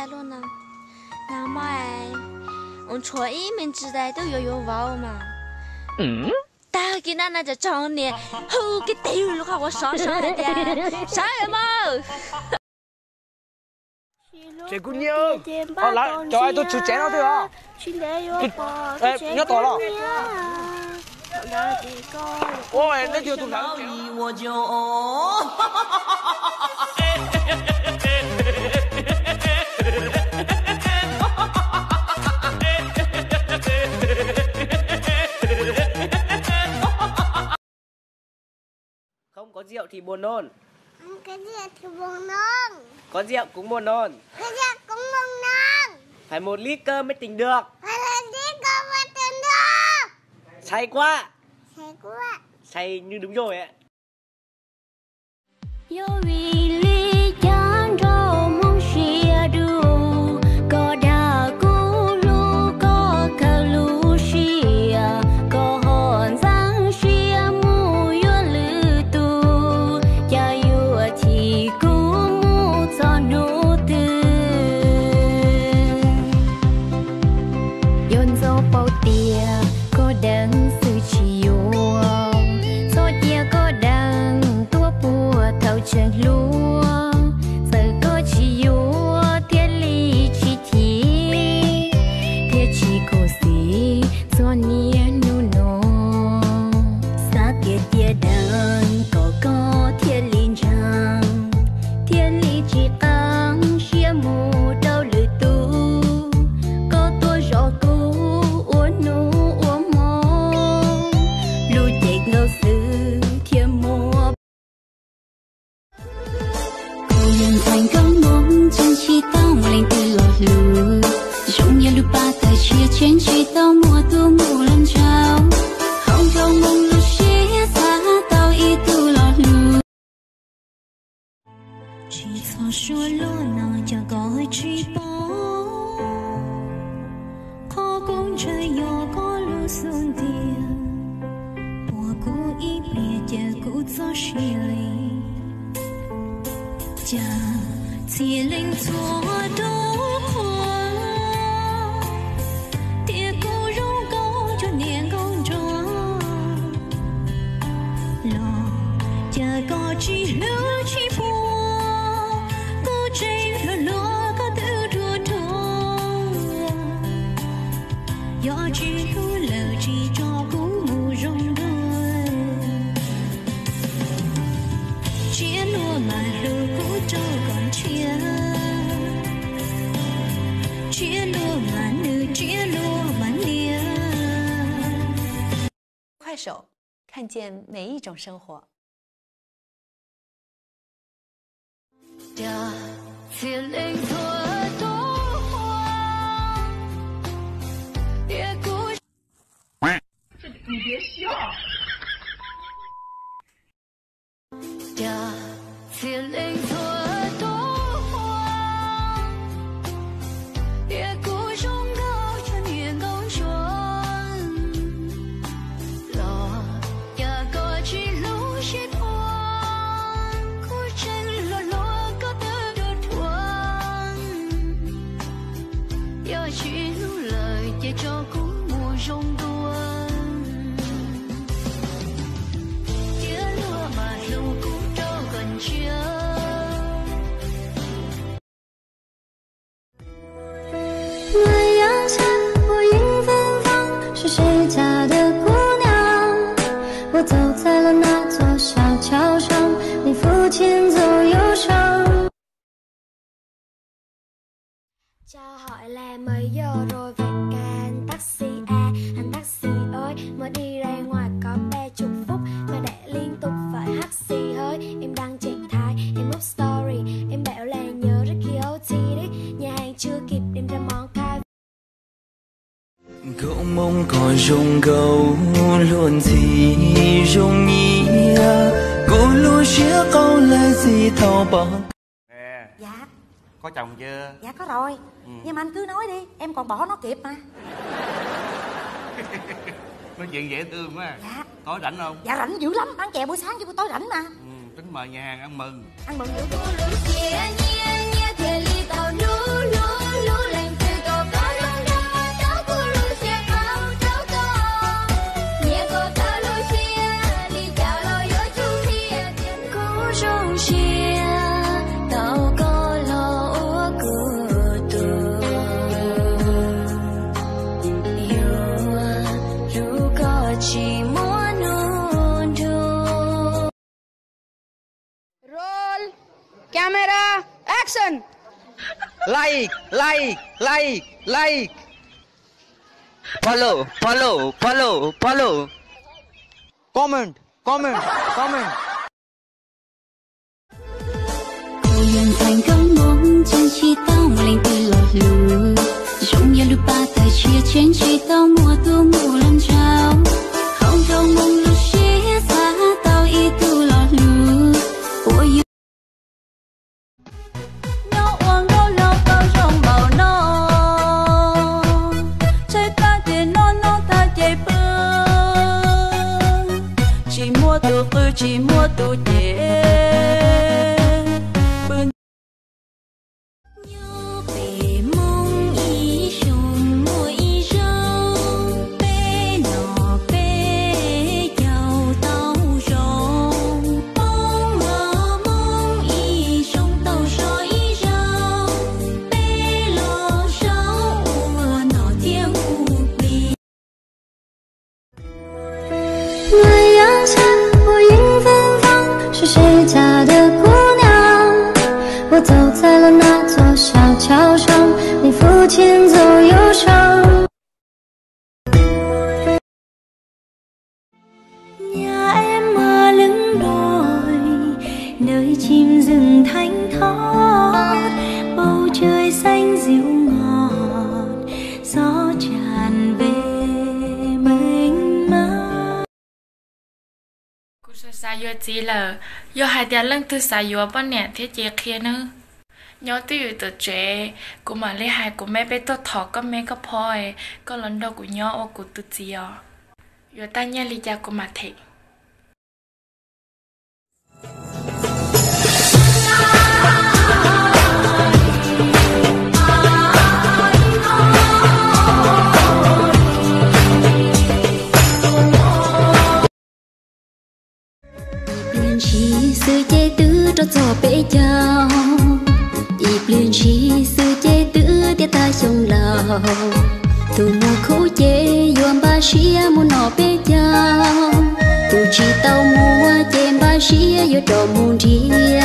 来了呢。那么哎，我初一名知道都有望嘛。打给那就找你，好个丢了，我上的，啥也冇。这姑娘，好来，叫爱都吃煎了对啊。哎，要到了。喂，那就多少？我就Không có rượu thì buồn nôn. Không có rượu thì buồn nôn. Có rượu cũng buồn nôn. Có rượu cũng buồn nôn. Phải 1 lít cơm mới tỉnh được. Phải 1 lít cơm mới tỉnh được. Say quá. Say quá. Say như đúng rồi ấy.快手，看见每一种生活。你别笑。Cho hỏi là mấy giờ rồi vậy cả anh taxi à, anh taxi ơi, mới đi ra ngoài có 30 phút mà đã liên tục phải hắt xì hơi. Em đăng trạng thái, em up story, em bảo là nhớ rất khi OT đấy, nhà hàng chưa kịp đem ra món khai. Cậu mong có rung gấu luôn gì rung nhí cô luôn xía câu là gì thao bỏ. Dạ. Có chồng chưa? Dạ có rồi. Nhưng mà anh cứ nói đi, em còn bỏ nó kịp mà. Nói chuyện dễ thương quá. Dạ. Tối rảnh không? Dạ rảnh dữ lắm, ăn chè buổi sáng chứ buổi tối rảnh mà. Tính mời nhà hàng ăn mừng. Ăn mừng dữ. Camera, action! Like. Follow. Comment. Cô nhân thành công muốn chân chi tao lên từ lọt lù trong nhà lúc ba ta chia trên chi tao mùa tu mùa lần trao không đâu mong lúc chia xa tao y tu lọt lù của yêu nhau uống đâu lâu tao trong bầu nó chơi ta tiền non ta chạy bơ chỉ mua tu tiền người阳下我迎芬芳是谁家的姑娘我走在了那座小桥上你抚琴奏忧伤 nhà em ở lưng đồi nơi chim rừng thanh thót bầu trời xanh dịu ngọt gió tràn về mênh mang. Cú sa yo chỉ là yo hai tia lưng thứ sa yo bên nè thiết chế kia nữa nhớ tiêu từ trẻ của mà lấy hai của mẹ bé tôi thọ có mẹ có phơi có lần đầu của nhớ ô của tự chỉ yo ta nhớ lý cha của mà thiệt chỉ sự chế tứ cho gió bể chào dịp liền chỉ sự chế tứ tia ta sông lào từ mùa khô chế yuan ba xia muốn nọ bể chào từ chỉ tàu mua chém ba xia yo trò muôn chia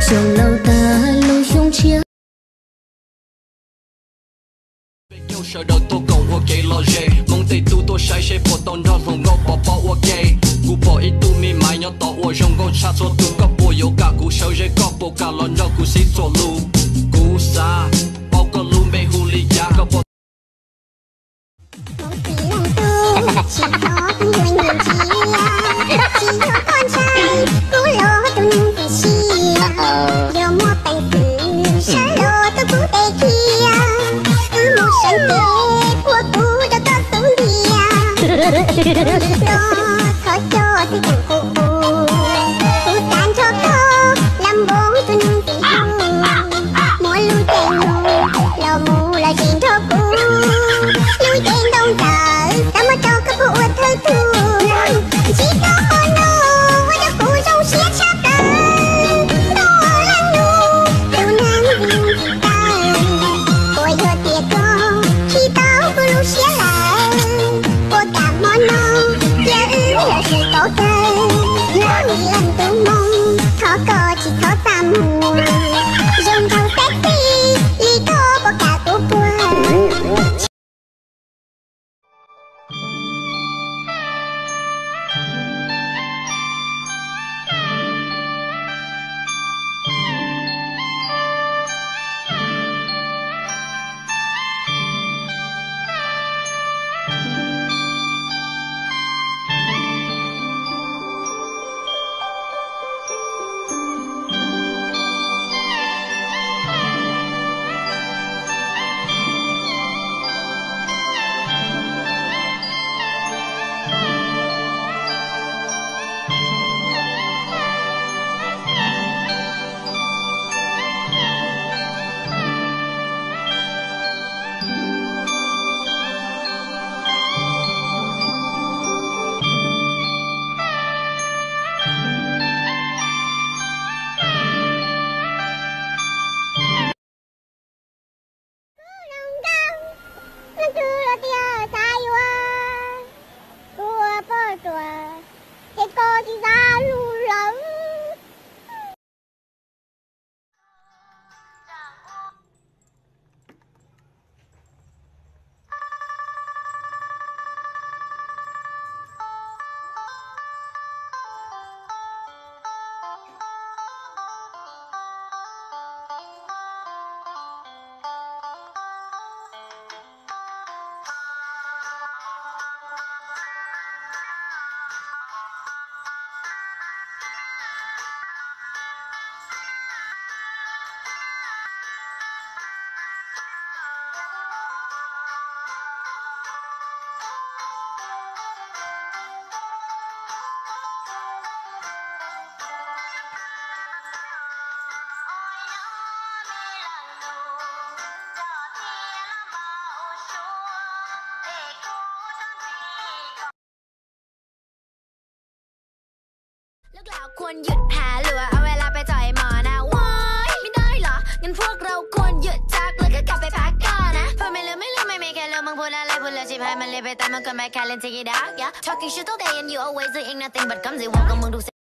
sông lâu ta lâu sông chia sợ đầu tôi còn ok lo dễ mong tay tu tôi sai sẽ bỏ tao non không ngốc bỏ bỏ ok cú bỏ ít tu mi mai nhớ tao ở trong góc cha cho tu có bộ yếu cả cú sâu dễ có bộ cả lo nhớ cú xí cho lu cú sa bao có lu mê hu li ya có bộ chỉ có người nhìn chỉ có con trai cú lô tu nung về chia giờ mua tay từ sa lô tu cú tay kia một sân tê của cú đã có xuống địa đó khó cho thì chẳng cô cú tàn cho cô làm bốn tu nung về mua lui tên lò mù là chuyện cho cú lui tên đông trời ta mà cho các bộ thơ thương chỉ có con đâu với các cụ dâu xiết chắp đơn đó là nụ yêu nàng yêu gì ta ôi giờ tiệt con khi tao cứ lúc xiết lại cô cả món non kia ư là sự tốt tơi lần tôi mong khó có chỉ khó tam mùa dùng thằng sexy lý thô có cả cô qua ควรหยุดหาหรือเอาเวลาไปจ่อยหมอนะว้ายไม่ได้เหรองั้นพวกเราควรหยุดจักแล้วก็กลับไปพักก่อนนะเพราะไม่ลืมไม่มีแค่ลืมมึงพูดอะไรพูดแล้วชิบหายมันเลยไปแต่มันก็ไม่แค่เล่น take it out yeah talking shit all day and you always doing nothing but come สิวงกับมึงดู